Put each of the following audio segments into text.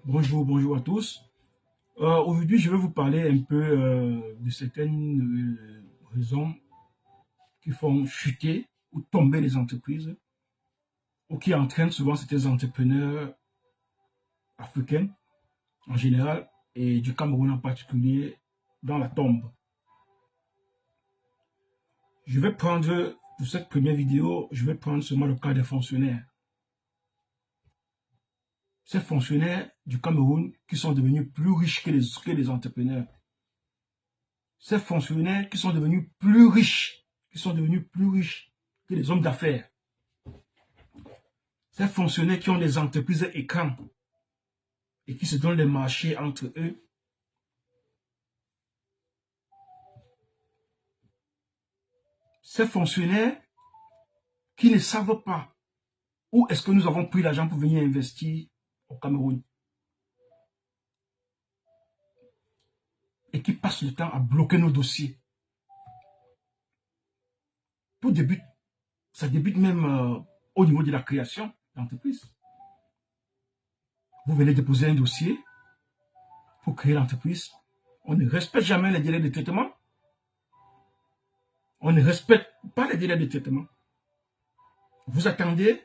Bonjour à tous. Aujourd'hui, je vais vous parler un peu de certaines raisons qui font chuter ou tomber les entreprises ou qui entraînent souvent certains entrepreneurs africains en général et du Cameroun en particulier dans la tombe. Je vais prendre, pour cette première vidéo, je vais prendre seulement le cas des fonctionnaires. Ces fonctionnaires du Cameroun qui sont devenus plus riches que les entrepreneurs. Ces fonctionnaires qui sont devenus plus riches, que les hommes d'affaires. Ces fonctionnaires qui ont des entreprises écrans et qui se donnent les marchés entre eux. Ces fonctionnaires qui ne savent pas où est-ce que nous avons pris l'argent pour venir investir au Cameroun. Et qui passent le temps à bloquer nos dossiers. Ça débute même au niveau de la création d'entreprise. Vous venez déposer un dossier pour créer l'entreprise. On ne respecte jamais les délais de traitement. On ne respecte pas les délais de traitement. Vous attendez,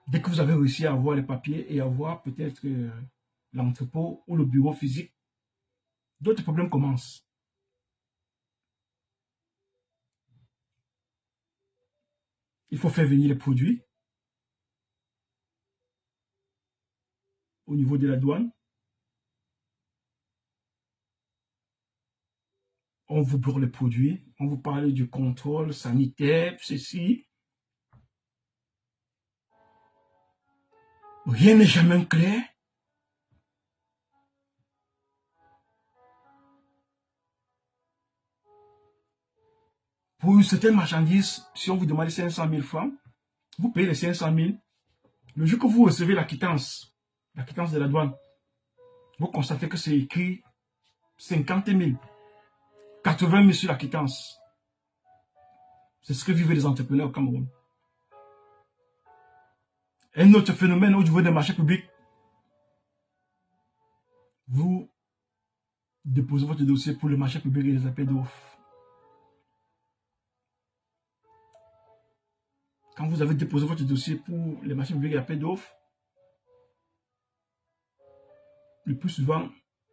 dès que vous avez réussi à avoir les papiers et à avoir peut-être l'entrepôt ou le bureau physique, d'autres problèmes commencent. Il faut faire venir les produits au niveau de la douane. On vous bloque les produits, on vous parle du contrôle sanitaire, ceci. Rien n'est jamais clair. Pour une certaine marchandise, si on vous demande 500 000 francs, vous payez les 500 000. Le jour que vous recevez la quittance de la douane, vous constatez que c'est écrit 50 000, 80 000 sur la quittance. C'est ce que vivent les entrepreneurs au Cameroun. Un autre phénomène au niveau des marchés publics, vous déposez votre dossier pour le marché public et les appels d'offres. Quand vous avez déposé votre dossier pour les marchés publics et les appels d'offres, le plus souvent,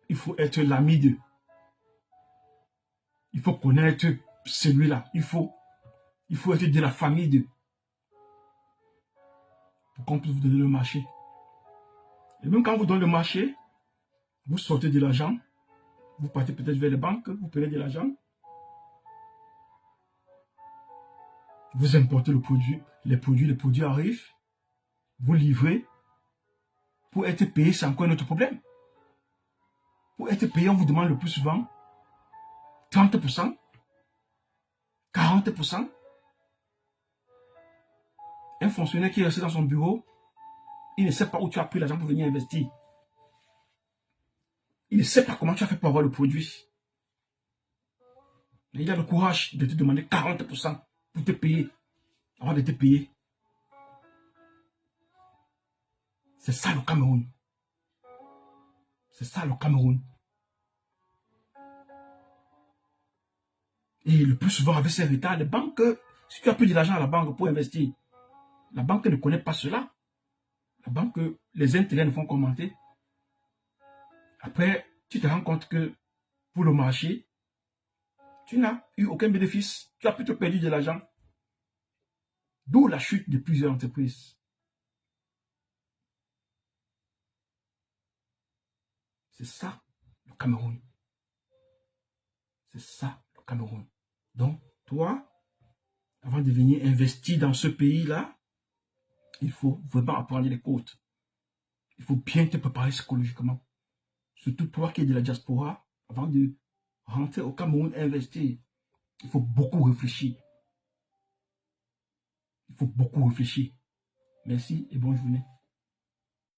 il faut être l'ami d'eux. Il faut connaître celui-là. Il faut être de la famille d'eux. Pour qu'on puisse vous donner le marché. Et même quand on vous donne le marché, vous sortez de l'argent, vous partez peut-être vers les banques, vous prenez de l'argent, vous importez le produit, les produits arrivent, vous livrez. Pour être payé, c'est encore un autre problème. Pour être payé, on vous demande le plus souvent 30%, 40%. Un fonctionnaire qui est resté dans son bureau, il ne sait pas où tu as pris l'argent pour venir investir. Il ne sait pas comment tu as fait pour avoir le produit. Mais il a le courage de te demander 40% pour te payer, avant de te payer. C'est ça le Cameroun. C'est ça le Cameroun. Et le plus souvent, avec ces retards, les banques, si tu as pris de l'argent à la banque pour investir, la banque ne connaît pas cela. La banque, les intérêts ne font qu'augmenter. Après, tu te rends compte que pour le marché, tu n'as eu aucun bénéfice. Tu as plutôt perdu de l'argent. D'où la chute de plusieurs entreprises. C'est ça le Cameroun. C'est ça le Cameroun. Donc, toi, avant de venir investir dans ce pays-là, il faut vraiment apprendre les côtes. Il faut bien te préparer psychologiquement. Surtout toi qui es de la diaspora, avant de rentrer au Cameroun et investir, il faut beaucoup réfléchir. Il faut beaucoup réfléchir. Merci et bonne journée.